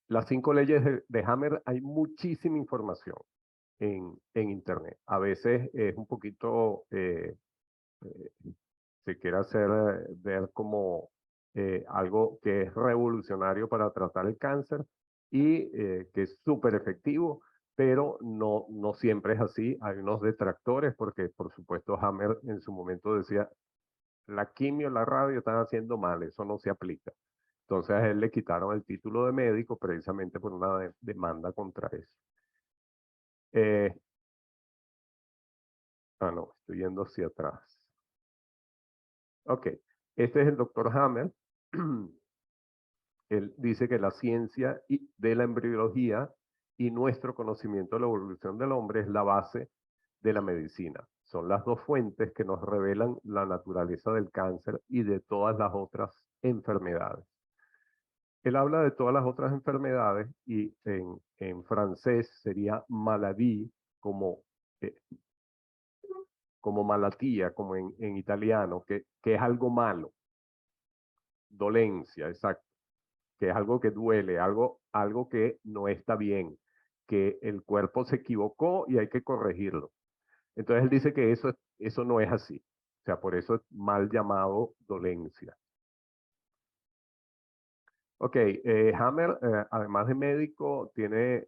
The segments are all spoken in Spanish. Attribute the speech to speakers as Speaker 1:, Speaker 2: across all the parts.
Speaker 1: Las 5 leyes de Hammer, hay muchísima información en Internet. A veces es un poquito, se quiere hacer ver como algo que es revolucionario para tratar el cáncer y que es súper efectivo, pero no siempre es así. Hay unos detractores porque, por supuesto, Hammer en su momento decía, la quimio, la radio están haciendo mal, eso no se aplica. Entonces a él le quitaron el título de médico precisamente por una demanda contra eso. Eh, no, estoy yendo hacia atrás. Ok, este es el doctor Hammer. Él dice que la ciencia de la embriología y nuestro conocimiento de la evolución del hombre es la base de la medicina. Son las dos fuentes que nos revelan la naturaleza del cáncer y de todas las otras enfermedades. Él habla de todas las otras enfermedades y en francés sería maladie como, eh, como malattia, como en italiano, que es algo malo, dolencia, exacto, que es algo que duele, algo que no está bien, que el cuerpo se equivocó y hay que corregirlo. Entonces él dice que eso no es así. O sea, por eso es mal llamado dolencia. Ok, Hammer, además de médico, tiene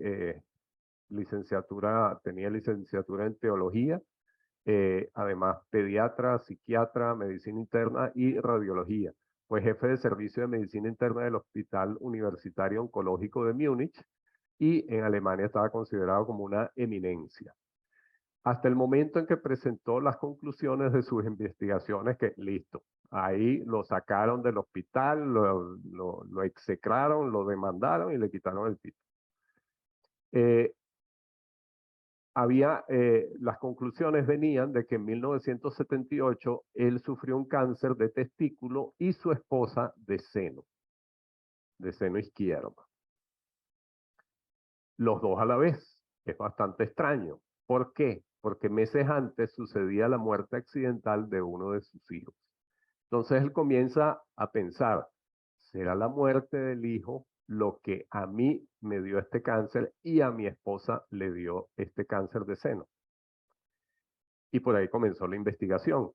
Speaker 1: tenía licenciatura en teología, además pediatra, psiquiatra, medicina interna y radiología. Fue jefe de servicio de medicina interna del Hospital Universitario Oncológico de Múnich y en Alemania estaba considerado como una eminencia. Hasta el momento en que presentó las conclusiones de sus investigaciones, que listo, ahí lo sacaron del hospital, lo execraron, lo demandaron y le quitaron el título. Las conclusiones venían de que en 1978 él sufrió un cáncer de testículo y su esposa de seno izquierdo. Los dos a la vez. Es bastante extraño. ¿Por qué? Porque meses antes sucedía la muerte accidental de uno de sus hijos. Entonces él comienza a pensar, ¿será la muerte del hijo lo que a mí me dio este cáncer y a mi esposa le dio este cáncer de seno? Y por ahí comenzó la investigación.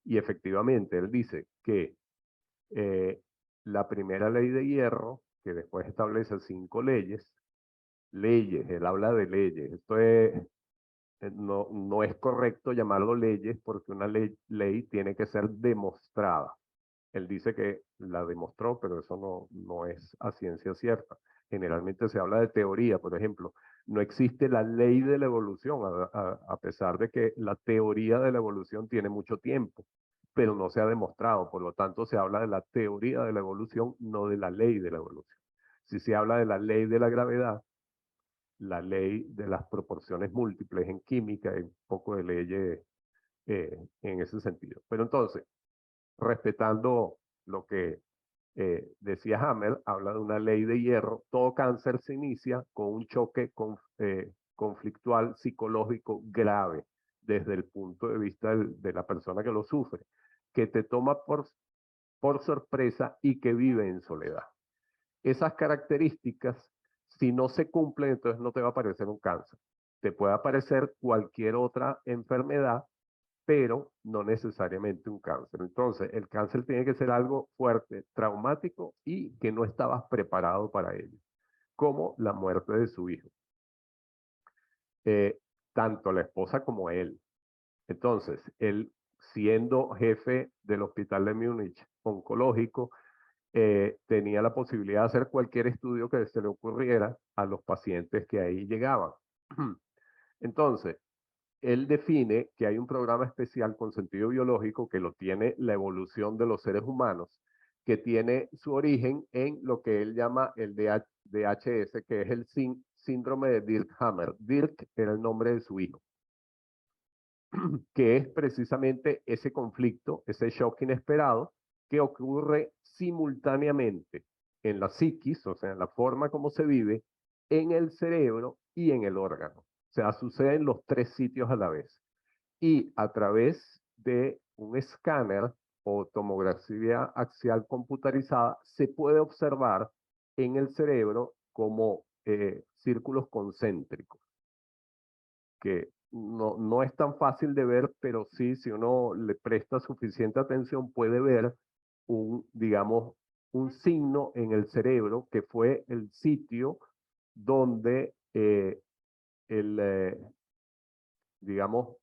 Speaker 1: Y efectivamente, él dice que eh, la primera ley de hierro, que después establece 5 leyes, él habla de leyes, no es correcto llamarlo leyes porque una ley tiene que ser demostrada. Él dice que la demostró, pero eso no es a ciencia cierta. Generalmente se habla de teoría, por ejemplo. No existe la ley de la evolución, a pesar de que la teoría de la evolución tiene mucho tiempo, pero no se ha demostrado. Por lo tanto, se habla de la teoría de la evolución, no de la ley de la evolución. Si se habla de la ley de la gravedad, la ley de las proporciones múltiples en química, hay un poco de leyes en ese sentido. Pero entonces, respetando lo que decía Hammer, habla de una ley de hierro. Todo cáncer se inicia con un choque conflictual psicológico grave desde el punto de vista de la persona que lo sufre, que te toma por sorpresa y que vive en soledad. Esas características, si no se cumplen, entonces no te va a aparecer un cáncer. Te puede aparecer cualquier otra enfermedad, pero no necesariamente un cáncer. Entonces, el cáncer tiene que ser algo fuerte, traumático y que no estabas preparado para ello, como la muerte de su hijo. Tanto la esposa como él. Entonces, él, siendo jefe del hospital de Múnich oncológico, tenía la posibilidad de hacer cualquier estudio que se le ocurriera a los pacientes que ahí llegaban. Entonces, él define que hay un programa especial con sentido biológico que lo tiene la evolución de los seres humanos, que tiene su origen en lo que él llama el DHS, que es el síndrome de Dirk-Hammer. Dirk era el nombre de su hijo, que es precisamente ese conflicto, ese shock inesperado que ocurre simultáneamente en la psiquis, o sea, en la forma como se vive, en el cerebro y en el órgano. O sea, sucede en los 3 sitios a la vez. Y a través de un escáner o tomografía axial computarizada se puede observar en el cerebro como círculos concéntricos, que no es tan fácil de ver, pero sí, si uno le presta suficiente atención, puede ver digamos, un signo en el cerebro que fue el sitio donde digamos,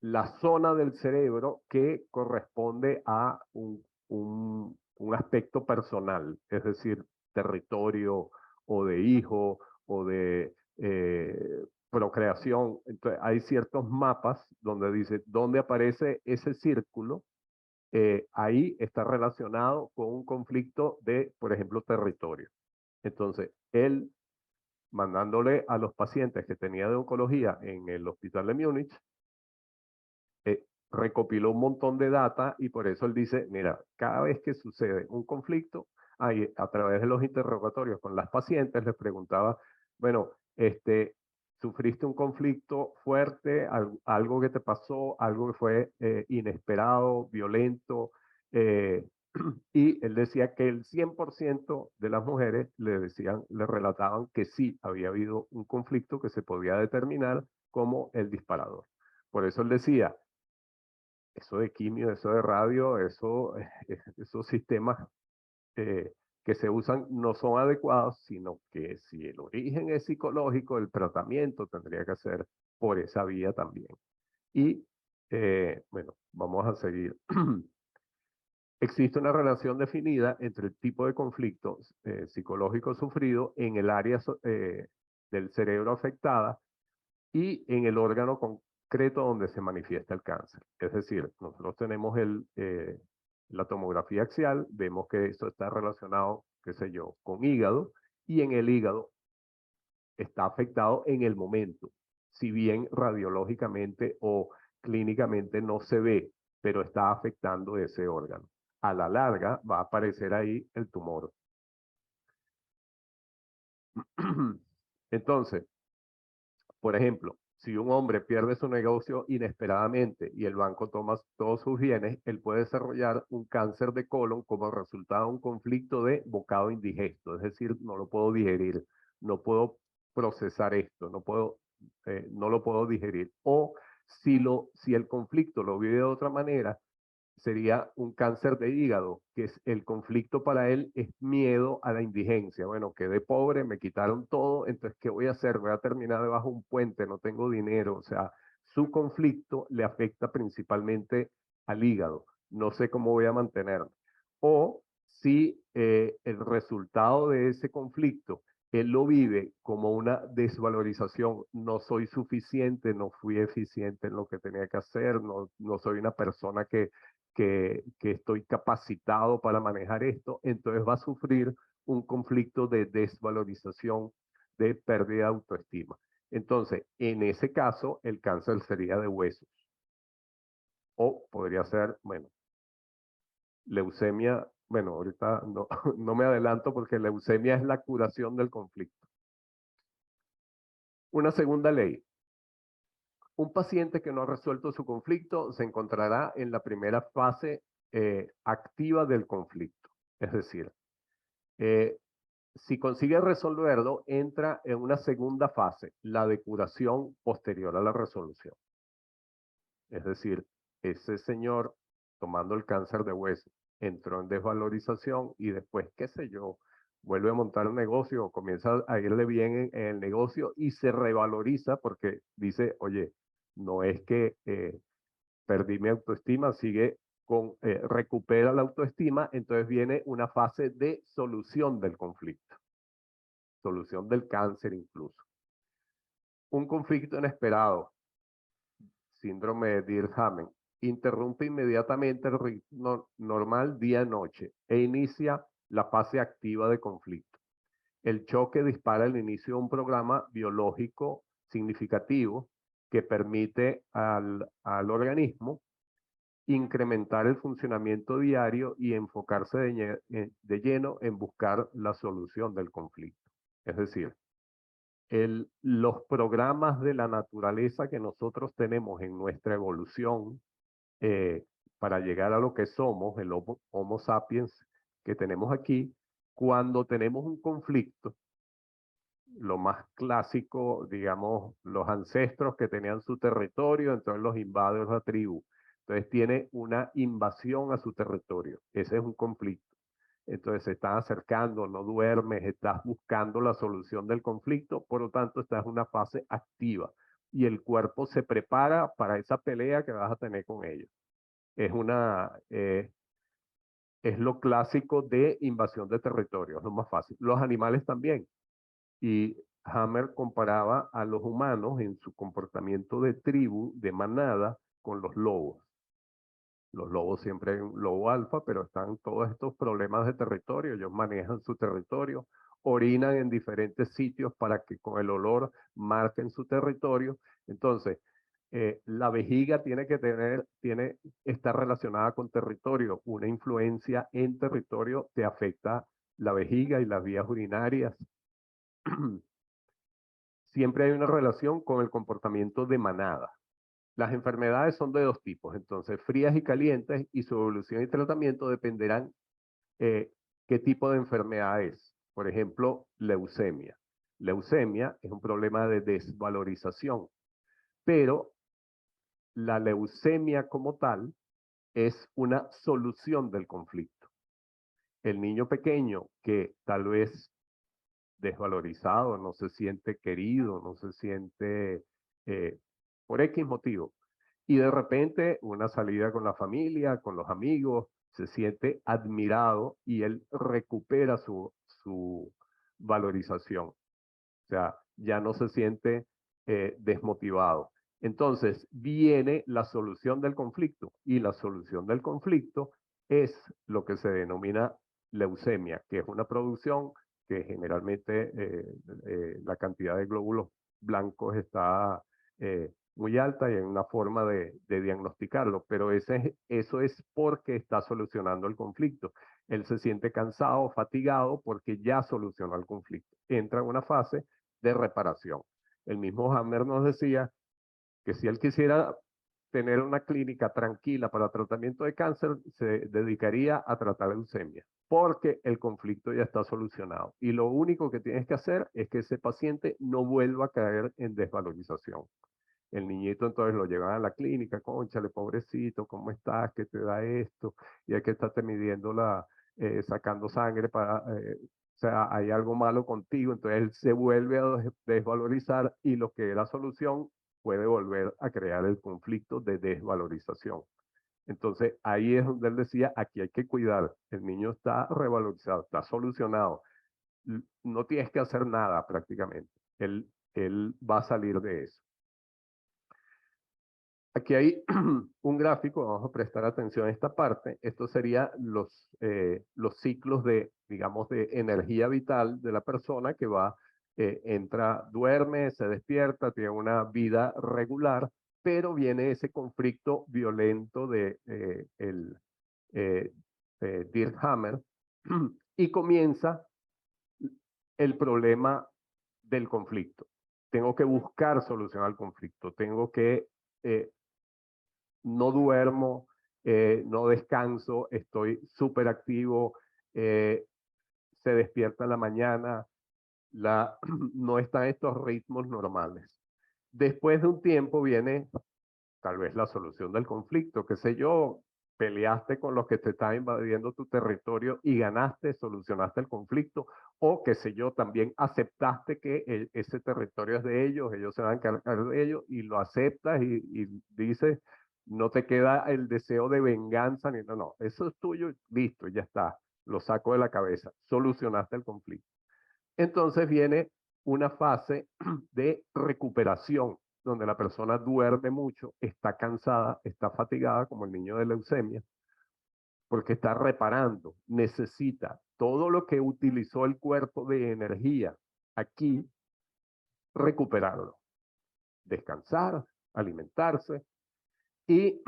Speaker 1: la zona del cerebro que corresponde a un aspecto personal, es decir, territorio o de hijo o de procreación. Entonces, hay ciertos mapas donde dice dónde aparece ese círculo, ahí está relacionado con un conflicto de, por ejemplo, territorio. Entonces, él mandándole a los pacientes que tenía de oncología en el hospital de Múnich, recopiló un montón de data y por eso él dice, mira, cada vez que sucede un conflicto, ahí, a través de los interrogatorios con las pacientes les preguntaba, bueno, ¿sufriste un conflicto fuerte, algo que te pasó, algo que fue inesperado, violento? Y él decía que el 100% de las mujeres le relataban que sí había habido un conflicto que se podía determinar como el disparador. Por eso él decía, eso de quimio, eso de radio, esos sistemas que se usan no son adecuados, sino que si el origen es psicológico, el tratamiento tendría que ser por esa vía también. Y bueno, vamos a seguir. Existe una relación definida entre el tipo de conflicto psicológico sufrido en el área del cerebro afectada y en el órgano concreto donde se manifiesta el cáncer. Es decir, nosotros tenemos la tomografía axial, vemos que esto está relacionado, qué sé yo, con hígado, y en el hígado está afectado en el momento, si bien radiológicamente o clínicamente no se ve, pero está afectando ese órgano. A la larga va a aparecer ahí el tumor. Entonces, por ejemplo, si un hombre pierde su negocio inesperadamente y el banco toma todos sus bienes, él puede desarrollar un cáncer de colon como resultado de un conflicto de bocado indigesto, es decir, no lo puedo digerir, no puedo procesar esto, no lo puedo digerir. O si el conflicto lo vive de otra manera, sería un cáncer de hígado, que es el conflicto para él es miedo a la indigencia. Bueno, quedé pobre, me quitaron todo, entonces, ¿qué voy a hacer? Voy a terminar debajo de un puente, no tengo dinero. O sea, su conflicto le afecta principalmente al hígado. No sé cómo voy a mantenerme. O si el resultado de ese conflicto él lo vive como una desvalorización, no soy suficiente, no fui eficiente en lo que tenía que hacer, no soy una persona que estoy capacitado para manejar esto, entonces va a sufrir un conflicto de desvalorización, de pérdida de autoestima. Entonces, en ese caso, el cáncer sería de huesos. O podría ser, bueno, leucemia, bueno, ahorita no, no me adelanto porque leucemia es la curación del conflicto. Una segunda ley. Un paciente que no ha resuelto su conflicto se encontrará en la primera fase activa del conflicto. Es decir, si consigue resolverlo, entra en una segunda fase, la de curación posterior a la resolución. Es decir, ese señor tomando el cáncer de hueso entró en desvalorización y después, qué sé yo, vuelve a montar un negocio o comienza a irle bien en el negocio y se revaloriza porque dice, oye, no es que perdí mi autoestima, recupera la autoestima, entonces viene una fase de solución del conflicto, solución del cáncer incluso. Un conflicto inesperado, síndrome de Dirkhamen, interrumpe inmediatamente el ritmo normal día-noche e inicia la fase activa de conflicto. El choque dispara el inicio de un programa biológico significativo que permite al organismo incrementar el funcionamiento diario y enfocarse de lleno en buscar la solución del conflicto. Es decir, los programas de la naturaleza que nosotros tenemos en nuestra evolución para llegar a lo que somos, el Homo sapiens que tenemos aquí, cuando tenemos un conflicto, lo más clásico, digamos, los ancestros que tenían su territorio, entonces los invade la tribu. Entonces tiene una invasión a su territorio. Ese es un conflicto. Entonces se están acercando, no duermes, estás buscando la solución del conflicto, por lo tanto estás en una fase activa y el cuerpo se prepara para esa pelea que vas a tener con ellos. Es es lo clásico de invasión de territorio, es lo más fácil. Los animales también. Y Hammer comparaba a los humanos en su comportamiento de tribu, de manada, con los lobos. Los lobos siempre hay un lobo alfa, pero están todos estos problemas de territorio. Ellos manejan su territorio, orinan en diferentes sitios para que con el olor marquen su territorio. Entonces, la vejiga está relacionada con territorio. Una influencia en territorio te afecta la vejiga y las vías urinarias. Siempre hay una relación con el comportamiento de manada. Las enfermedades son de dos tipos, entonces frías y calientes, y su evolución y tratamiento dependerán qué tipo de enfermedad es. Por ejemplo, leucemia. Leucemia es un problema de desvalorización, pero la leucemia como tal es una solución del conflicto. El niño pequeño que tal vez desvalorizado, no se siente querido, no se siente eh, por X motivo. Y de repente una salida con la familia, con los amigos, se siente admirado y él recupera su valorización. O sea, ya no se siente desmotivado. Entonces viene la solución del conflicto y la solución del conflicto es lo que se denomina leucemia, que es una producción que generalmente la cantidad de glóbulos blancos está muy alta y hay una forma de diagnosticarlo, pero eso es porque está solucionando el conflicto. Él se siente cansado, fatigado, porque ya solucionó el conflicto. Entra en una fase de reparación. El mismo Hammer nos decía que si él quisiera tener una clínica tranquila para tratamiento de cáncer, se dedicaría a tratar leucemia, porque el conflicto ya está solucionado. Y lo único que tienes que hacer es que ese paciente no vuelva a caer en desvalorización. El niñito entonces lo llevan a la clínica, cónchale, pobrecito, ¿cómo estás? ¿Qué te da esto? Y hay que estarte midiendo sacando sangre o sea, hay algo malo contigo, entonces él se vuelve a desvalorizar y lo que era solución puede volver a crear el conflicto de desvalorización. Entonces ahí es donde él decía, aquí hay que cuidar, el niño está revalorizado, está solucionado, no tienes que hacer nada prácticamente, él va a salir de eso. Aquí hay un gráfico, vamos a prestar atención a esta parte. Esto sería los ciclos de, digamos, de energía vital de la persona que entra, duerme, se despierta, tiene una vida regular, pero viene ese conflicto violento eh, Dirk Hammer y comienza el problema del conflicto. Tengo que buscar solución al conflicto, tengo que eh, no duermo, no descanso, estoy súper activo, se despierta en la mañana, no están estos ritmos normales. Después de un tiempo viene tal vez la solución del conflicto, qué sé yo, peleaste con los que te están invadiendo tu territorio y ganaste, solucionaste el conflicto, o qué sé yo, también aceptaste que ese territorio es de ellos se van a encargar de ellos y lo aceptas y dices, no te queda el deseo de venganza, ni no, eso es tuyo, listo, ya está, lo saco de la cabeza, solucionaste el conflicto. Entonces viene una fase de recuperación, donde la persona duerme mucho, está cansada, está fatigada, como el niño de leucemia, porque está reparando, necesita todo lo que utilizó el cuerpo de energía aquí, recuperarlo, descansar, alimentarse, y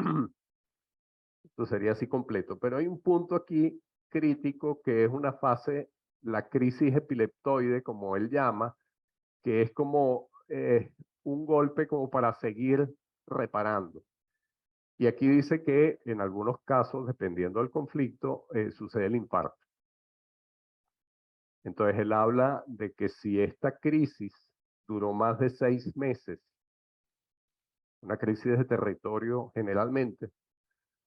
Speaker 1: esto sería así completo. Pero hay un punto aquí crítico que es una fase, la crisis epileptoide, como él llama, que es como un golpe como para seguir reparando. Y aquí dice que en algunos casos, dependiendo del conflicto, sucede el infarto. Entonces él habla de que si esta crisis duró más de 6 meses, una crisis de territorio generalmente,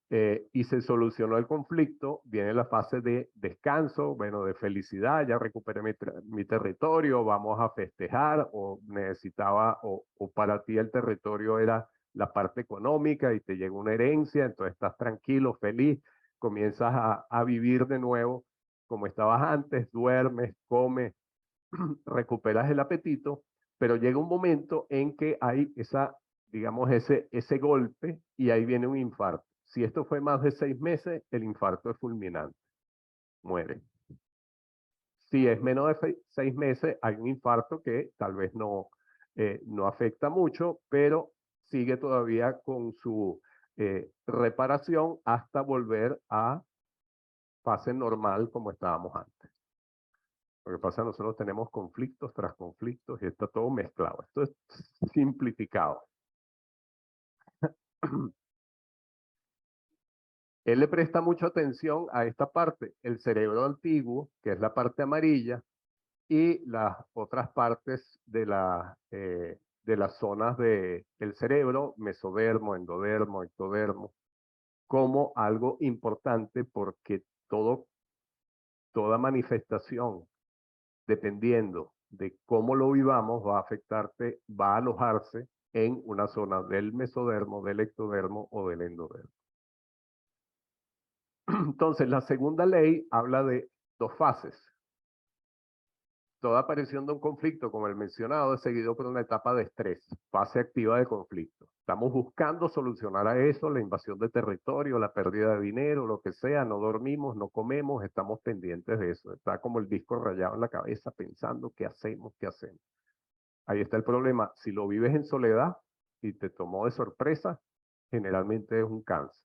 Speaker 1: y se solucionó el conflicto, viene la fase de descanso, bueno, de felicidad, ya recuperé mi territorio, vamos a festejar, o necesitaba, o para ti el territorio era la parte económica y te llegó una herencia, entonces estás tranquilo, feliz, comienzas a vivir de nuevo como estabas antes, duermes, comes, recuperas el apetito, pero llega un momento en que hay esa, digamos, ese golpe y ahí viene un infarto. Si esto fue más de 6 meses, el infarto es fulminante, muere. Si es menos de 6 meses, hay un infarto que tal vez no afecta mucho, pero sigue todavía con su reparación hasta volver a fase normal como estábamos antes. Lo que pasa es que nosotros tenemos conflictos tras conflictos y está todo mezclado. Esto es simplificado. Él le presta mucha atención a esta parte, el cerebro antiguo, que es la parte amarilla, y las otras partes de las zonas del cerebro, mesodermo, endodermo, ectodermo, como algo importante porque toda manifestación, dependiendo de cómo lo vivamos, va a afectarte, va a alojarse en una zona del mesodermo, del ectodermo o del endodermo. Entonces, la segunda ley habla de 2 fases. Toda aparición de un conflicto, como el mencionado, es seguido por una etapa de estrés, fase activa de conflicto. Estamos buscando solucionar a eso, la invasión de territorio, la pérdida de dinero, lo que sea, no dormimos, no comemos, estamos pendientes de eso. Está como el disco rayado en la cabeza pensando qué hacemos, qué hacemos. Ahí está el problema. Si lo vives en soledad y te tomó de sorpresa, generalmente es un cáncer.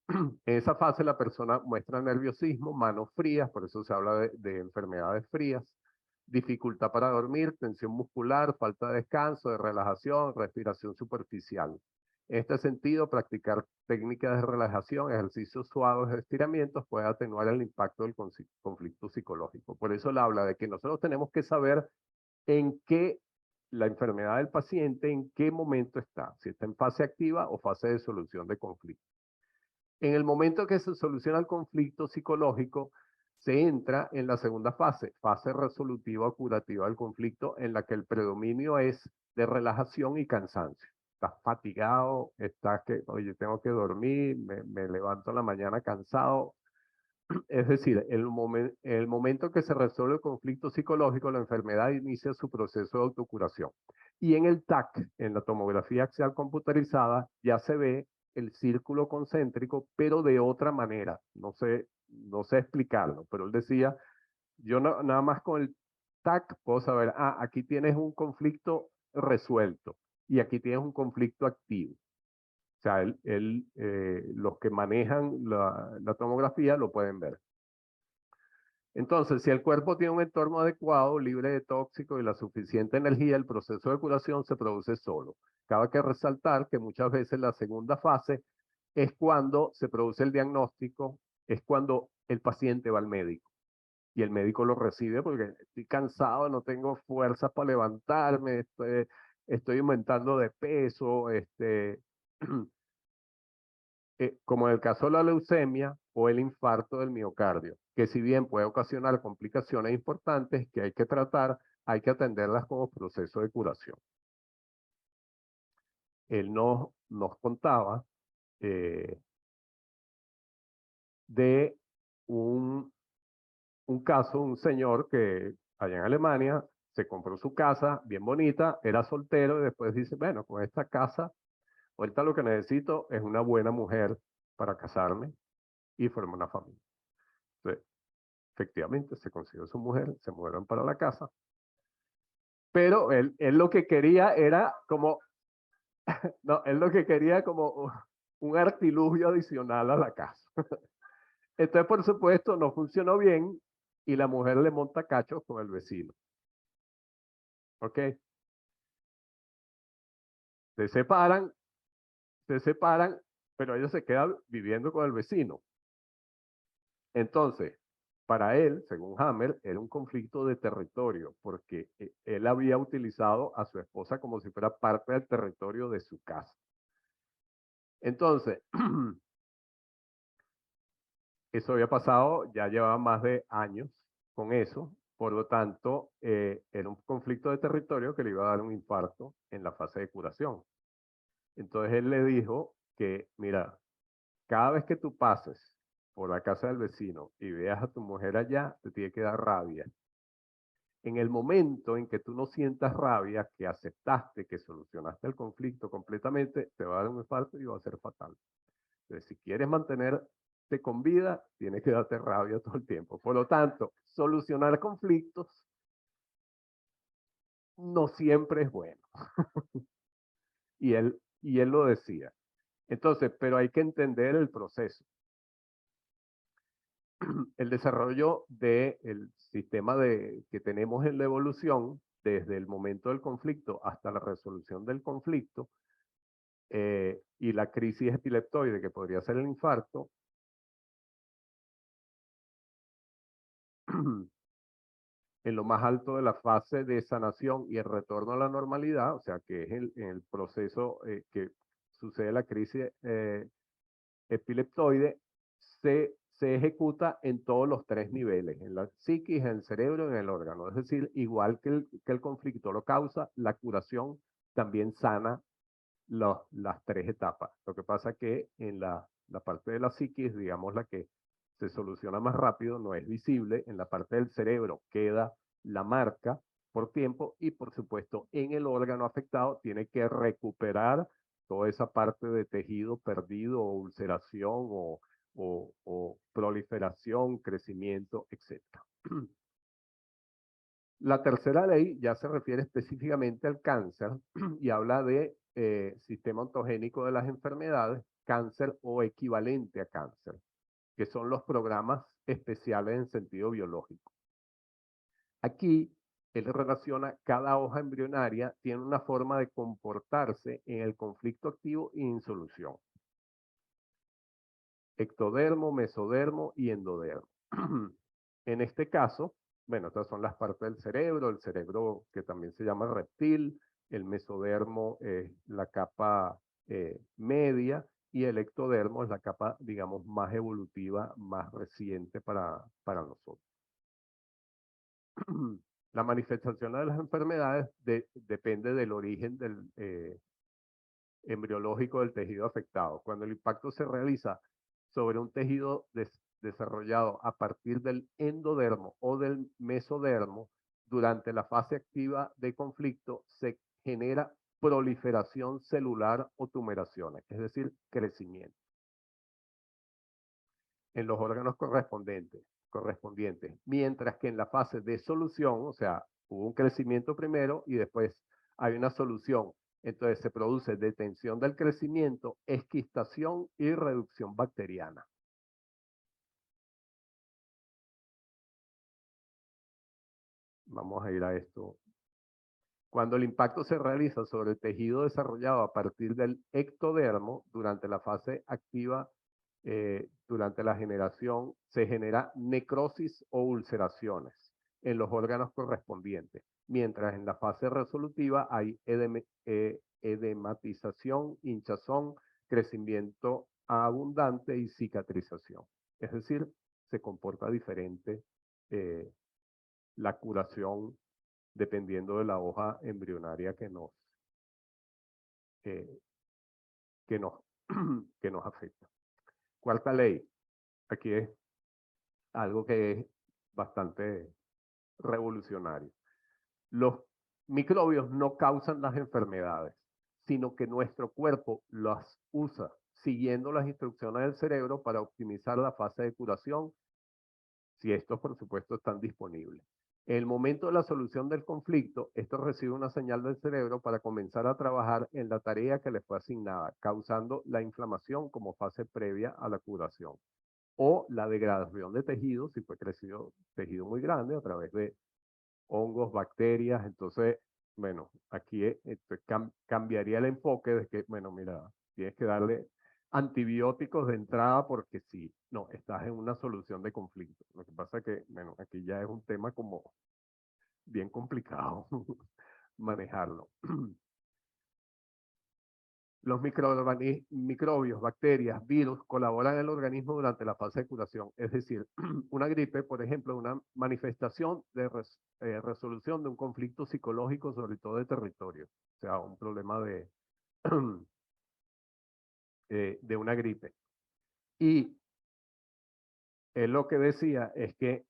Speaker 1: En esa fase la persona muestra nerviosismo, manos frías, por eso se habla de enfermedades frías, dificultad para dormir, tensión muscular, falta de descanso, de relajación, respiración superficial. En este sentido, practicar técnicas de relajación, ejercicios suaves de estiramientos puede atenuar el impacto del conflicto psicológico. Por eso él habla de que nosotros tenemos que saber en qué la enfermedad del paciente, en qué momento está, si está en fase activa o fase de solución de conflicto. En el momento que se soluciona el conflicto psicológico, se entra en la segunda fase, fase resolutiva o curativa del conflicto, en la que el predominio es de relajación y cansancio. Estás fatigado, estás que, oye, tengo que dormir, me levanto en la mañana cansado. Es decir, el momento que se resuelve el conflicto psicológico, la enfermedad inicia su proceso de autocuración. Y en el TAC, en la tomografía axial computarizada, ya se ve el círculo concéntrico, pero de otra manera. No sé explicarlo, pero él decía, yo nada más con el TAC puedo saber, aquí tienes un conflicto resuelto y aquí tienes un conflicto activo. O sea, los que manejan la tomografía lo pueden ver. Entonces, si el cuerpo tiene un entorno adecuado, libre de tóxicos y la suficiente energía, el proceso de curación se produce solo. Cabe que resaltar que muchas veces la segunda fase es cuando se produce el diagnóstico, es cuando el paciente va al médico y el médico lo recibe porque estoy cansado, no tengo fuerzas para levantarme, estoy aumentando de peso, como en el caso de la leucemia o el infarto del miocardio, que si bien puede ocasionar complicaciones importantes que hay que tratar, hay que atenderlas como proceso de curación. Él nos contaba de un caso, un señor que allá en Alemania se compró su casa bien bonita, era soltero y después dice, bueno, con esta casa, ahorita lo que necesito es una buena mujer para casarme y formar una familia. Entonces, efectivamente, se consiguió su mujer, se mudaron para la casa, pero él lo que quería era como, no, él lo que quería como un artilugio adicional a la casa. Entonces, por supuesto, no funcionó bien y la mujer le monta cachos con el vecino. ¿Ok? Se separan, se separan, pero ella se queda viviendo con el vecino. Entonces, Para él, según Hammer, era un conflicto de territorio, porque él había utilizado a su esposa como si fuera parte del territorio de su casa. Entonces, eso había pasado, ya llevaba más de años con eso, por lo tanto, era un conflicto de territorio que le iba a dar un infarto en la fase de curación. Entonces él le dijo que, mira, cada vez que tú pases por la casa del vecino y veas a tu mujer allá, te tiene que dar rabia. En el momento en que tú no sientas rabia, que aceptaste, que solucionaste el conflicto completamente, te va a dar un infarto y va a ser fatal. Entonces, si quieres mantenerte con vida, tienes que darte rabia todo el tiempo. Por lo tanto, solucionar conflictos no siempre es bueno. Y él lo decía. Entonces, pero hay que entender el proceso. El desarrollo del sistema que tenemos en la evolución, desde el momento del conflicto hasta la resolución del conflicto, y la crisis epileptoide, que podría ser el infarto, en lo más alto de la fase de sanación y el retorno a la normalidad, o sea, que es el proceso que sucede la crisis epileptoide, se ejecuta en todos los tres niveles, en la psiquis, en el cerebro y en el órgano. Es decir, igual que el conflicto lo causa, la curación también sana las tres etapas. Lo que pasa que en la parte de la psiquis, digamos la que se soluciona más rápido, no es visible. En la parte del cerebro queda la marca por tiempo y por supuesto en el órgano afectado tiene que recuperar toda esa parte de tejido perdido o ulceración o proliferación, crecimiento, etc. La tercera ley ya se refiere específicamente al cáncer y habla de sistema ontogénico de las enfermedades, cáncer o equivalente a cáncer, que son los programas especiales en sentido biológico. Aquí él relaciona cada hoja embrionaria, tiene una forma de comportarse en el conflicto activo y en solución. Ectodermo, mesodermo y endodermo. En este caso, bueno, estas son las partes del cerebro, el cerebro que también se llama reptil, el mesodermo es la capa media y el ectodermo es la capa, digamos, más evolutiva, más reciente para nosotros. La manifestación de las enfermedades depende del origen del embriológico del tejido afectado. Cuando el impacto se realiza sobre un tejido desarrollado a partir del endodermo o del mesodermo, durante la fase activa de conflicto se genera proliferación celular o tumeraciones, es decir, crecimiento en los órganos correspondientes, mientras que en la fase de solución, o sea, hubo un crecimiento primero y después hay una solución. Entonces se produce detención del crecimiento, esquistación y reducción bacteriana. Vamos a ir a esto. Cuando el impacto se realiza sobre el tejido desarrollado a partir del ectodermo, durante la fase activa, durante la generación, se genera necrosis o ulceraciones en los órganos correspondientes, mientras en la fase resolutiva hay edematización, hinchazón, crecimiento abundante y cicatrización. Es decir, se comporta diferente la curación dependiendo de la hoja embrionaria eh, que nos, que nos afecta. Cuarta ley. Aquí es algo que es bastante revolucionario. Los microbios no causan las enfermedades, sino que nuestro cuerpo las usa siguiendo las instrucciones del cerebro para optimizar la fase de curación, si estos, por supuesto, están disponibles. En el momento de la solución del conflicto, esto recibe una señal del cerebro para comenzar a trabajar en la tarea que le fue asignada, causando la inflamación como fase previa a la curación, o la degradación de tejido, si fue crecido tejido muy grande a través de hongos, bacterias. Entonces, bueno, aquí cambiaría el enfoque de que, bueno, mira, tienes que darle antibióticos de entrada porque sí, no, estás en una solución de conflicto. Lo que pasa es que, bueno, aquí ya es un tema como bien complicado manejarlo. Los microbios, bacterias, virus colaboran en el organismo durante la fase de curación. Es decir, una gripe, por ejemplo, es una manifestación de resolución de un conflicto psicológico, sobre todo de territorio. O sea, un problema de una gripe. Y lo que decía es que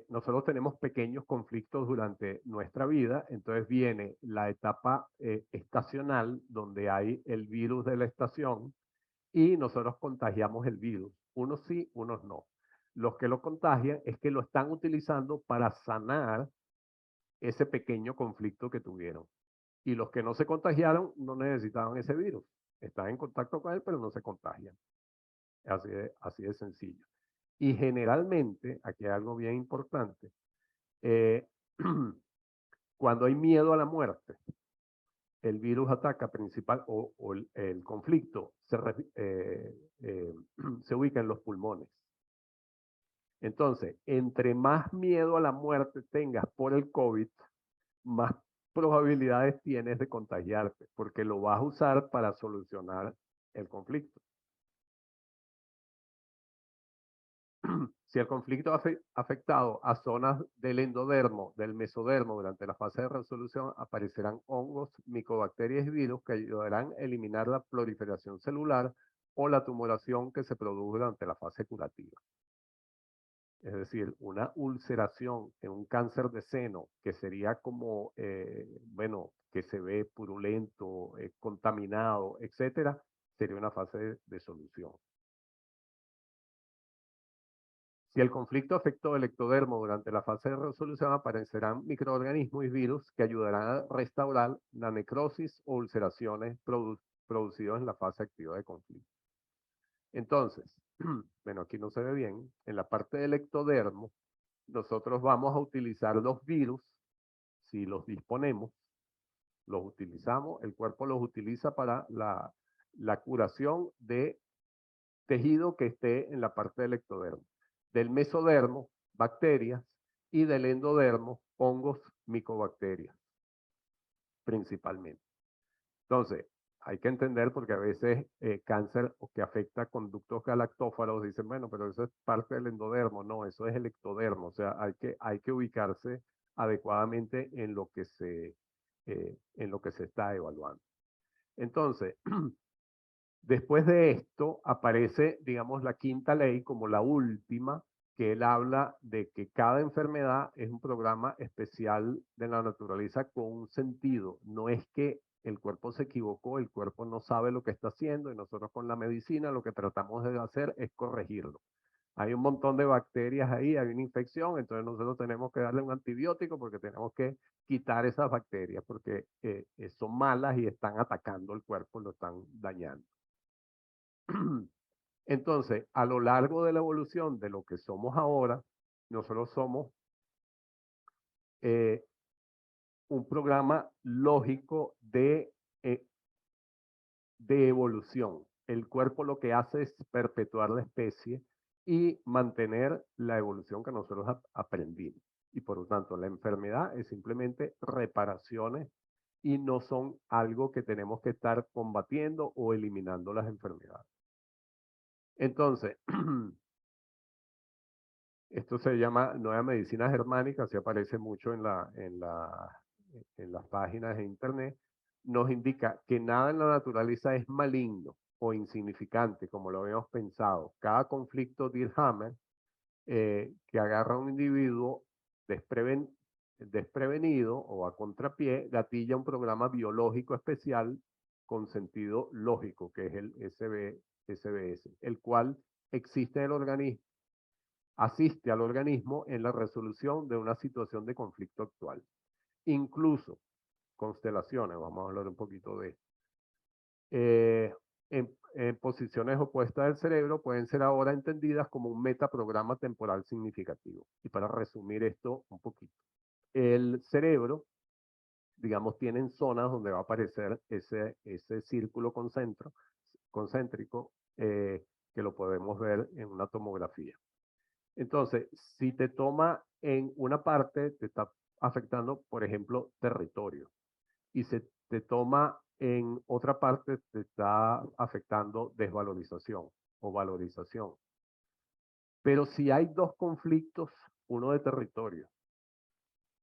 Speaker 1: nosotros tenemos pequeños conflictos durante nuestra vida, entonces viene la etapa estacional, donde hay el virus de la estación, y nosotros contagiamos el virus. Unos sí, unos no. Los que lo contagian es que lo están utilizando para sanar ese pequeño conflicto que tuvieron. Y los que no se contagiaron no necesitaban ese virus. Están en contacto con él, pero no se contagian. Así de sencillo. Y generalmente, aquí hay algo bien importante, eh, cuando hay miedo a la muerte, el virus ataca principal o el conflicto se ubica en los pulmones. Entonces, entre más miedo a la muerte tengas por el COVID, más probabilidades tienes de contagiarte, porque lo vas a usar para solucionar el conflicto. Si el conflicto ha afectado a zonas del endodermo, del mesodermo durante la fase de resolución, aparecerán hongos, micobacterias y virus que ayudarán a eliminar la proliferación celular o la tumoración que se produjo durante la fase curativa. Es decir, una ulceración en un cáncer de seno, que sería como, bueno, que se ve purulento, contaminado, etcétera, sería una fase de solución. Si el conflicto afectó el ectodermo durante la fase de resolución, aparecerán microorganismos y virus que ayudarán a restaurar la necrosis o ulceraciones producidas en la fase activa de conflicto. Entonces, bueno, aquí no se ve bien, en la parte del ectodermo, nosotros vamos a utilizar los virus, si los disponemos, los utilizamos, el cuerpo los utiliza para la curación de tejido que esté en la parte del ectodermo. Del mesodermo, bacterias, y del endodermo, hongos, micobacterias, principalmente. Entonces, hay que entender porque a veces cáncer o que afecta conductos galactófaros dicen, bueno, pero eso es parte del endodermo. No, eso es el ectodermo. O sea, hay que ubicarse adecuadamente en lo que se está evaluando. Entonces, después de esto aparece, digamos, la quinta ley como la última, que él habla de que cada enfermedad es un programa especial de la naturaleza con un sentido. No es que el cuerpo se equivocó, el cuerpo no sabe lo que está haciendo y nosotros con la medicina lo que tratamos de hacer es corregirlo. Hay un montón de bacterias ahí, hay una infección, entonces nosotros tenemos que darle un antibiótico porque tenemos que quitar esas bacterias porque son malas y están atacando el cuerpo, lo están dañando. Entonces, a lo largo de la evolución de lo que somos ahora, nosotros somos eh, un programa lógico de evolución. El cuerpo lo que hace es perpetuar la especie y mantener la evolución que nosotros aprendimos. Y por lo tanto, la enfermedad es simplemente reparaciones y no son algo que tenemos que estar combatiendo o eliminando las enfermedades. Entonces, esto se llama Nueva Medicina Germánica, se aparece mucho en las páginas de internet. Nos indica que nada en la naturaleza es maligno o insignificante, como lo habíamos pensado. Cada conflicto Dirhammer que agarra a un individuo desprevenido o a contrapié, gatilla un programa biológico especial con sentido lógico, que es el SBS, el cual existe en el organismo, asiste al organismo en la resolución de una situación de conflicto actual. Incluso constelaciones, vamos a hablar un poquito de esto. En posiciones opuestas del cerebro pueden ser ahora entendidas como un metaprograma temporal significativo. Y para resumir esto un poquito, el cerebro, digamos, tiene zonas donde va a aparecer ese círculo concéntrico, que lo podemos ver en una tomografía. Entonces, si te toma en una parte, te está afectando, por ejemplo, territorio. Y si te toma en otra parte, te está afectando desvalorización o valorización. Pero si hay dos conflictos, uno de territorio,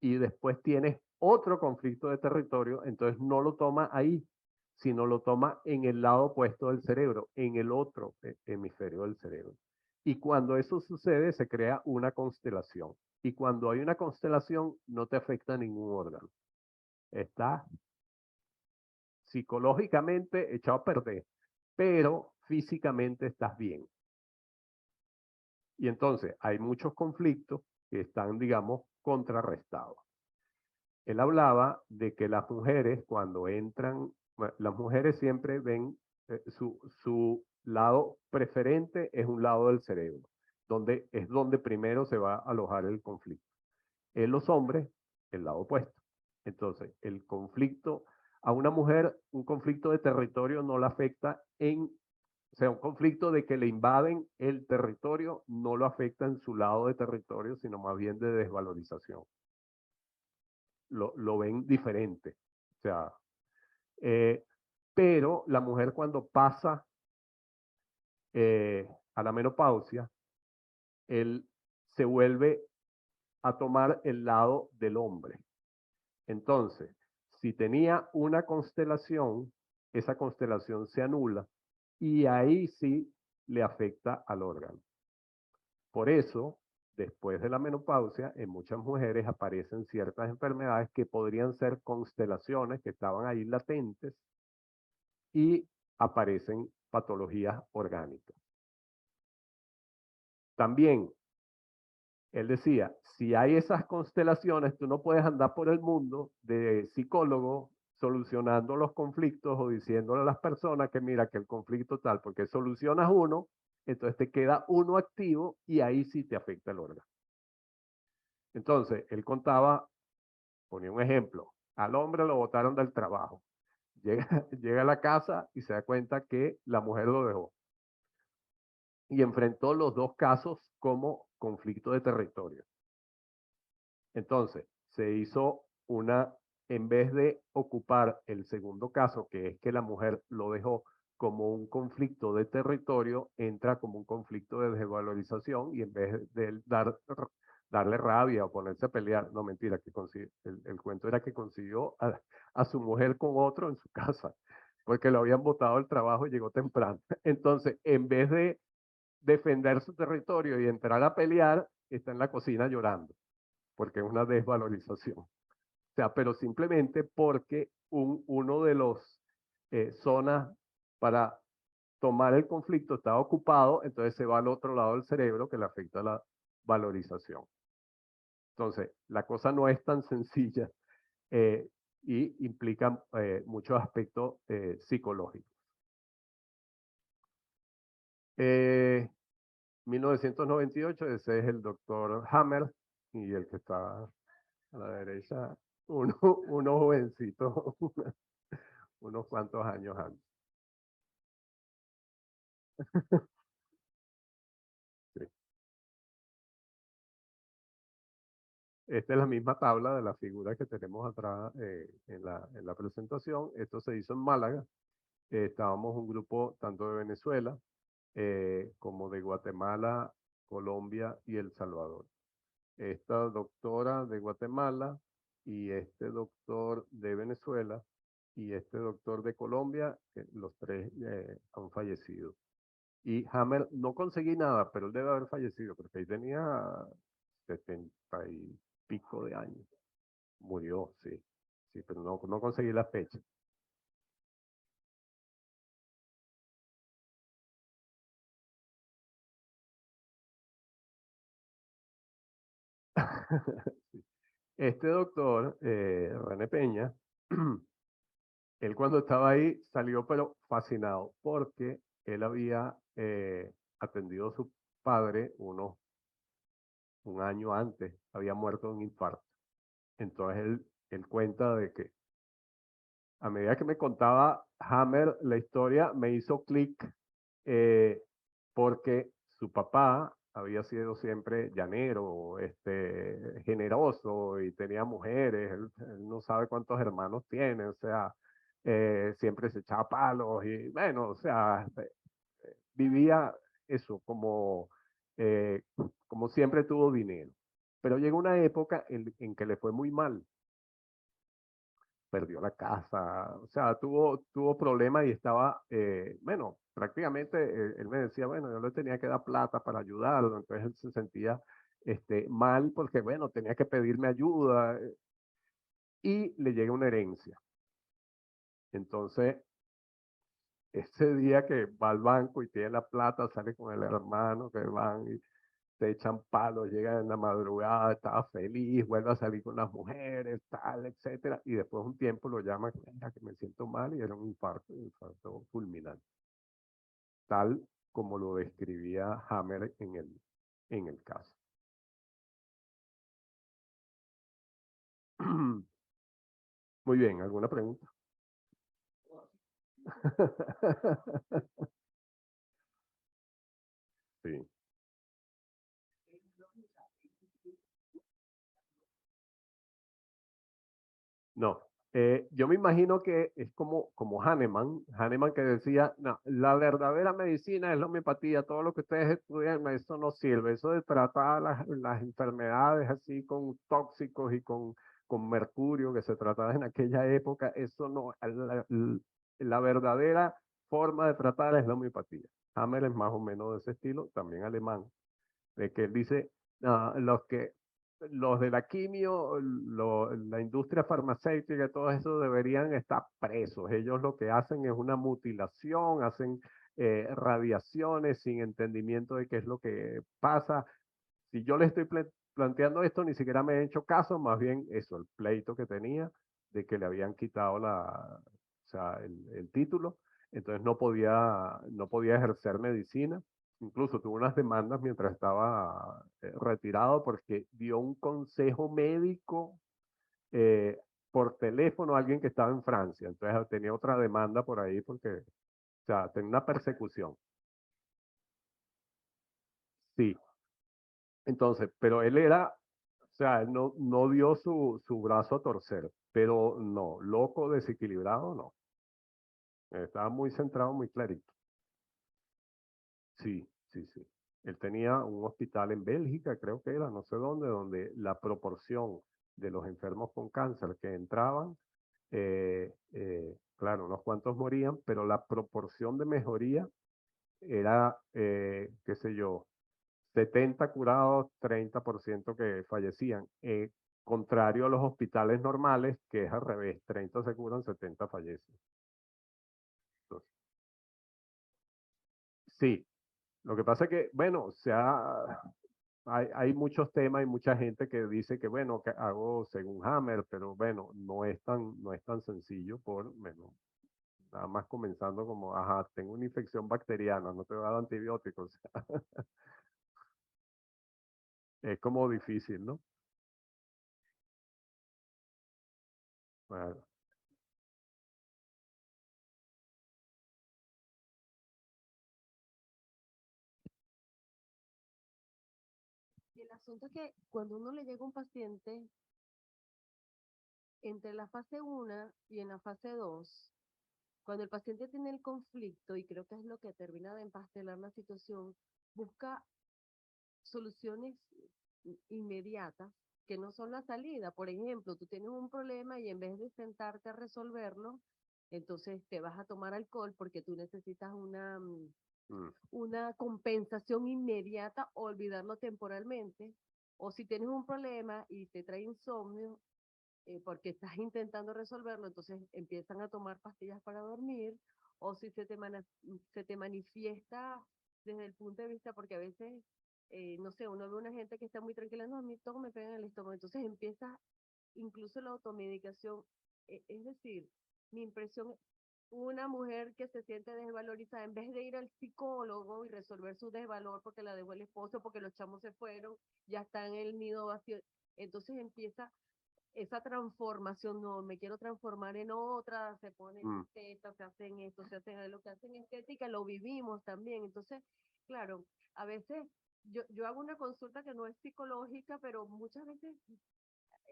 Speaker 1: y después tienes otro conflicto de territorio, entonces no lo toma ahí, sino lo toma en el lado opuesto del cerebro, en el otro hemisferio del cerebro. Y cuando eso sucede, se crea una constelación. Y cuando hay una constelación, no te afecta ningún órgano. Está psicológicamente echado a perder, pero físicamente estás bien. Y entonces hay muchos conflictos que están, digamos, contrarrestados. Él hablaba de que las mujeres cuando entran, bueno, las mujeres siempre ven su lado preferente es un lado del cerebro, donde es donde primero se va a alojar el conflicto. En los hombres, el lado opuesto. Entonces, el conflicto, a una mujer, un conflicto de territorio no la afecta o sea, un conflicto de que le invaden el territorio no lo afecta en su lado de territorio, sino más bien de desvalorización. Lo ven diferente. O sea, pero la mujer cuando pasa a la menopausia, él se vuelve a tomar el lado del hombre. Entonces, si tenía una constelación, esa constelación se anula y ahí sí le afecta al órgano. Por eso, después de la menopausia, en muchas mujeres aparecen ciertas enfermedades que podrían ser constelaciones que estaban ahí latentes y aparecen patologías orgánicas. También, él decía, si hay esas constelaciones, tú no puedes andar por el mundo de psicólogo solucionando los conflictos o diciéndole a las personas que mira que el conflicto tal, porque solucionas uno, entonces te queda uno activo y ahí sí te afecta el órgano. Entonces, él contaba, ponía un ejemplo, al hombre lo botaron del trabajo, llega a la casa y se da cuenta que la mujer lo dejó. Y enfrentó los dos casos como conflicto de territorio. Entonces, se hizo en vez de ocupar el segundo caso, que es que la mujer lo dejó como un conflicto de territorio, entra como un conflicto de desvalorización y en vez de darle rabia o ponerse a pelear, no mentira, que el cuento era que consiguió a su mujer con otro en su casa, porque lo habían botado del trabajo y llegó temprano. Entonces, en vez de defender su territorio y entrar a pelear, está en la cocina llorando, porque es una desvalorización. O sea, pero simplemente porque uno de los zonas para tomar el conflicto está ocupado, entonces se va al otro lado del cerebro que le afecta la valorización. Entonces, la cosa no es tan sencilla y implica muchos aspectos psicológicos. 1998, ese es el doctor Hammer, y el que está a la derecha, uno jovencito, unos cuantos años antes. Sí. Esta es la misma tabla de la figura que tenemos atrás en la presentación. Esto se hizo en Málaga. Estábamos un grupo tanto de Venezuela como de Guatemala, Colombia y El Salvador. Esta doctora de Guatemala y este doctor de Venezuela y este doctor de Colombia, los tres han fallecido. Y Hammer, no conseguí nada, pero él debe haber fallecido, porque ahí tenía 70 y pico de años. Murió, sí. Sí, pero no conseguí la fecha. Este doctor, René Peña, él cuando estaba ahí salió pero fascinado porque él había atendido a su padre un año antes, había muerto de un infarto. Entonces él cuenta de que a medida que me contaba Hammer, la historia me hizo clic eh, porque su papá había sido siempre llanero, generoso y tenía mujeres. Él no sabe cuántos hermanos tiene, o sea, siempre se echaba palos y bueno, o sea, vivía eso eh, como siempre tuvo dinero. Pero llegó una época en que le fue muy mal, perdió la casa, o sea, tuvo problemas y estaba, bueno, prácticamente él me decía, bueno, yo le tenía que dar plata para ayudarlo, entonces él se sentía mal porque, bueno, tenía que pedirme ayuda y le llega una herencia. Entonces, ese día que va al banco y tiene la plata, sale con el hermano que van y se echan palos, llegan en la madrugada, estaba feliz, vuelve a salir con las mujeres, tal, etcétera, y después de un tiempo lo llama, mira, que me siento mal y era un infarto fulminante, tal como lo describía Hammer en el caso. Muy bien, ¿alguna pregunta? Sí. No, yo me imagino que es como Hahnemann que decía, no, la verdadera medicina es la homeopatía, todo lo que ustedes estudian, eso no sirve, eso de tratar las enfermedades así con tóxicos y con mercurio que se trataba en aquella época, eso no, la verdadera forma de tratar es la homeopatía. Hammer es más o menos de ese estilo, también alemán, de que él dice, los de la quimio, la industria farmacéutica, todo eso deberían estar presos. Ellos lo que hacen es una mutilación, hacen radiaciones sin entendimiento de qué es lo que pasa. Si yo le estoy planteando esto, ni siquiera me he hecho caso, más bien eso, el pleito que tenía de que le habían quitado o sea, el título, entonces no podía ejercer medicina. Incluso tuvo unas demandas mientras estaba retirado porque dio un consejo médico eh, por teléfono a alguien que estaba en Francia. Entonces tenía otra demanda por ahí porque, o sea, tenía una persecución. Sí, entonces, pero él era, o sea, él no dio su brazo a torcer, pero no, loco, desequilibrado, no. Estaba muy centrado, muy clarito. Sí, sí, sí. Él tenía un hospital en Bélgica, creo que era, no sé dónde, donde la proporción de los enfermos con cáncer que entraban, claro, unos cuantos morían, pero la proporción de mejoría era, qué sé yo, 70 curados, 30% que fallecían. Contrario a los hospitales normales, que es al revés, 30 se curan, 70 fallecen. Entonces, sí, lo que pasa es que, bueno, hay muchos temas y mucha gente que dice que, bueno, que hago según Hammer, pero bueno, no es tan sencillo bueno, nada más comenzando como, ajá, tengo una infección bacteriana, no te voy a dar antibióticos. Es como difícil, ¿no? Bueno,
Speaker 2: Y el asunto es que cuando uno le llega a un paciente entre la fase 1 y en la fase 2, cuando el paciente tiene el conflicto, y creo que es lo que termina de empastelar la situación, busca soluciones inmediatas que no son la salida. Por ejemplo, tú tienes un problema y en vez de sentarte a resolverlo, entonces te vas a tomar alcohol porque tú necesitas
Speaker 1: mm,
Speaker 2: una compensación inmediata o olvidarlo temporalmente. O si tienes un problema y te trae insomnio, porque estás intentando resolverlo, entonces empiezan a tomar pastillas para dormir, o si se te manifiesta desde el punto de vista, porque a veces, no sé, uno ve una gente que está muy tranquila, no, a mí todo me pega en el estómago, entonces empieza incluso la automedicación, es decir, mi impresión, una mujer que se siente desvalorizada, en vez de ir al psicólogo y resolver su desvalor porque la dejó el esposo, porque los chamos se fueron, ya está en el nido vacío, entonces empieza esa transformación, no, me quiero transformar en otra, se ponen
Speaker 1: Mm,
Speaker 2: tetas, se hacen esto, se hacen lo que hacen estética, lo vivimos también. Entonces, claro, a veces yo hago una consulta que no es psicológica, pero muchas veces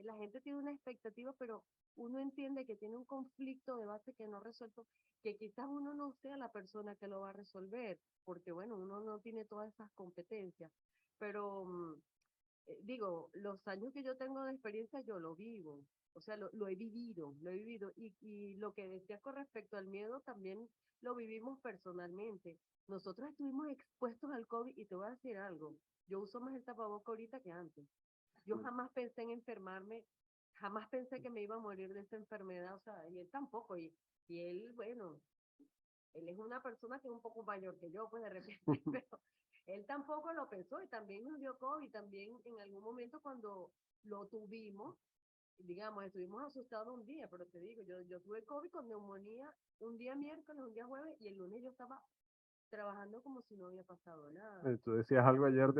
Speaker 2: la gente tiene una expectativa, pero uno entiende que tiene un conflicto de base que no ha resuelto, que quizás uno no sea la persona que lo va a resolver, porque bueno, uno no tiene todas esas competencias, pero digo, los años que yo tengo de experiencia yo lo vivo, o sea, lo he vivido, y lo que decía con respecto al miedo también lo vivimos personalmente. Nosotros estuvimos expuestos al COVID y te voy a decir algo, yo uso más el tapaboca ahorita que antes. Yo
Speaker 1: mm,
Speaker 2: jamás pensé en enfermarme, jamás pensé que me iba a morir de esa enfermedad, o sea, y él tampoco, y él, bueno, él es una persona que es un poco mayor que yo, pues de repente, pero él tampoco lo pensó y también nos dio COVID, y también en algún momento cuando lo tuvimos, digamos, estuvimos asustados un día, pero te digo, yo tuve COVID con neumonía un día miércoles, un día jueves, y el lunes yo estaba trabajando como si no había pasado nada.
Speaker 1: Tú decías algo ayer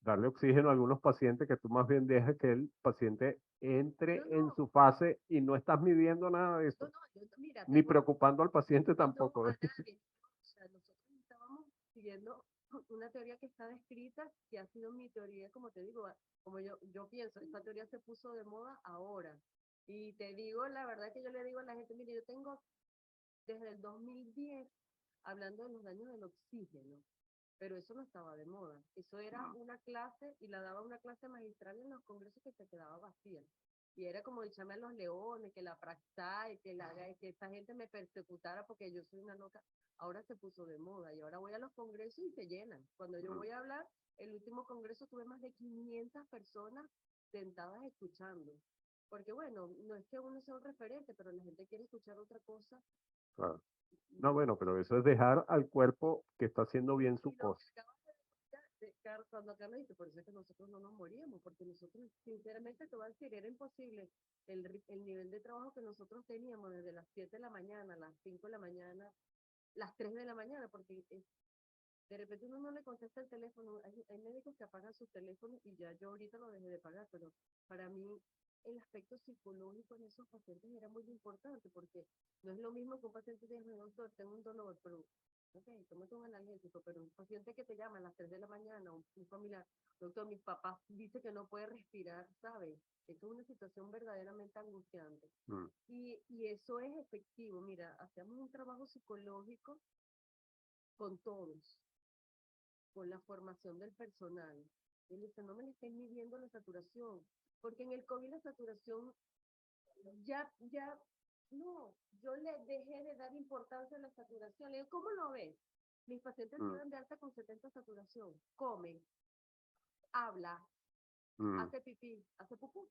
Speaker 1: darle oxígeno a algunos pacientes que tú más bien dejas que el paciente entre
Speaker 2: No,
Speaker 1: en
Speaker 2: no,
Speaker 1: su fase y no estás midiendo nada de
Speaker 2: no,
Speaker 1: eso,
Speaker 2: no, mira, te
Speaker 1: ni
Speaker 2: puedo
Speaker 1: preocupando al paciente
Speaker 2: no,
Speaker 1: tampoco.
Speaker 2: a nadie. O sea, nosotros estábamos siguiendo una teoría que está descrita, que ha sido mi teoría, como te digo, como yo pienso, esta teoría se puso de moda ahora. Y te digo, la verdad que yo le digo a la gente, mire, yo tengo desde el 2010 hablando de los daños del oxígeno, pero eso no estaba de moda. Eso era una clase y la daba una clase magistral en los congresos que se quedaba vacía. Y era como echarme a los leones, que la praxae, que esa gente me persecutara porque yo soy una loca. Ahora se puso de moda y ahora voy a los congresos y se llenan. Cuando yo
Speaker 1: Mm,
Speaker 2: voy a hablar, el último congreso tuve más de 500 personas sentadas escuchando. Porque bueno, no es que uno sea un referente, pero la gente quiere escuchar otra cosa.
Speaker 1: claro. No, bueno, pero eso es dejar al cuerpo que está haciendo bien
Speaker 2: Y
Speaker 1: su
Speaker 2: lo que
Speaker 1: cosa.
Speaker 2: acabas de cuando Carlos dice, por eso es que nosotros no nos moríamos, porque nosotros, sinceramente, te voy a decir, era imposible el nivel de trabajo que nosotros teníamos desde las 7 de la mañana, las 5 de la mañana, las 3 de la mañana, porque de repente uno no le contesta el teléfono, hay médicos que apagan sus teléfonos y ya yo ahorita lo dejé de pagar, pero para mí el aspecto psicológico en esos pacientes era muy importante, porque no es lo mismo que un paciente diga, doctor, tengo un dolor, pero ok, tómate un analgésico, pero un paciente que te llama a las 3 de la mañana, un familiar, doctor, mis papás dice que no puede respirar, ¿sabe? Esto es una situación verdaderamente angustiante.
Speaker 1: Mm,
Speaker 2: Y eso es efectivo. Mira, hacemos un trabajo psicológico con todos, con la formación del personal. Y él dice, no me le estén midiendo la saturación, porque en el COVID la saturación ya, no, yo le dejé de dar importancia a la saturación. Le digo, ¿cómo lo ves? Mis pacientes
Speaker 1: mm,
Speaker 2: quedan de alta con 70 saturación, comen, habla,
Speaker 1: mm.
Speaker 2: hace pipí, hace pupú,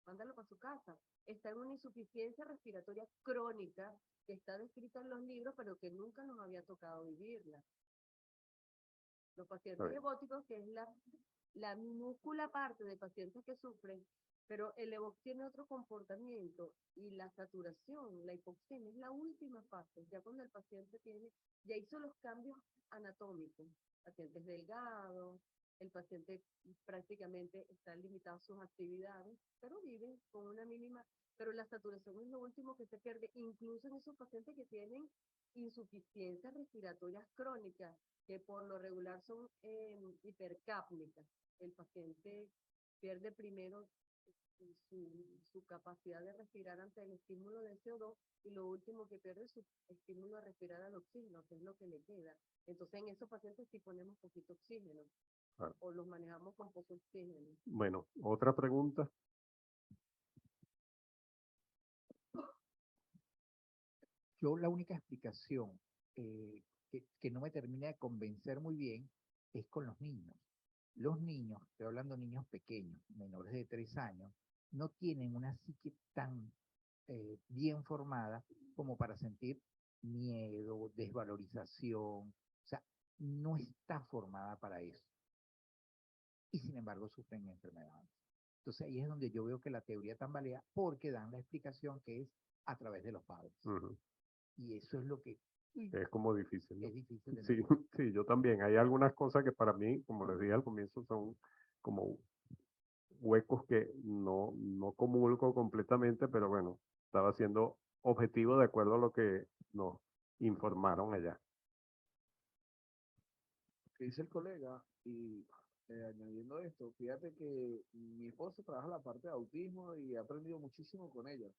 Speaker 2: mándalo para su casa. Está en una insuficiencia respiratoria crónica que está descrita en los libros, pero que nunca nos había tocado vivirla. Los
Speaker 1: Está
Speaker 2: pacientes
Speaker 1: bien.
Speaker 2: ebóticos, que es la minúscula parte de pacientes que sufren, pero el EVOC tiene otro comportamiento y la saturación, la hipoxemia es la última fase, ya cuando el paciente ya hizo los cambios anatómicos, pacientes delgados, el paciente prácticamente está limitado a sus actividades, pero vive con una mínima, pero la saturación es lo último que se pierde, incluso en esos pacientes que tienen insuficiencias respiratorias crónicas, que por lo regular son hipercápnicas. El paciente pierde primero su capacidad de respirar ante el estímulo de CO2 y lo último que pierde es su estímulo a respirar al oxígeno, que es lo que le queda. Entonces en esos pacientes sí ponemos poquito oxígeno
Speaker 1: Claro.
Speaker 2: o los manejamos con poco oxígeno.
Speaker 1: Bueno, otra pregunta.
Speaker 3: Yo la única explicación que no me termina de convencer muy bien es con los niños. Los niños, estoy hablando de niños pequeños, menores de 3 años, no tienen una psique tan bien formada como para sentir miedo, desvalorización, o sea, no está formada para eso. Y sin embargo sufren enfermedades. Entonces ahí es donde yo veo que la teoría tambalea porque dan la explicación que es a través de los padres.
Speaker 1: Ujú.
Speaker 3: Y eso es lo que
Speaker 1: Es como difícil, ¿no?
Speaker 3: es difícil de
Speaker 1: Sí,
Speaker 3: entender.
Speaker 1: sí, yo también. Hay algunas cosas que para mí, como les dije al comienzo, son como huecos que no comulgo completamente, pero bueno, estaba siendo objetivo de acuerdo a lo que nos informaron allá.
Speaker 4: Que dice el colega, y añadiendo esto, fíjate que mi esposo trabaja la parte de autismo y he aprendido muchísimo con ella.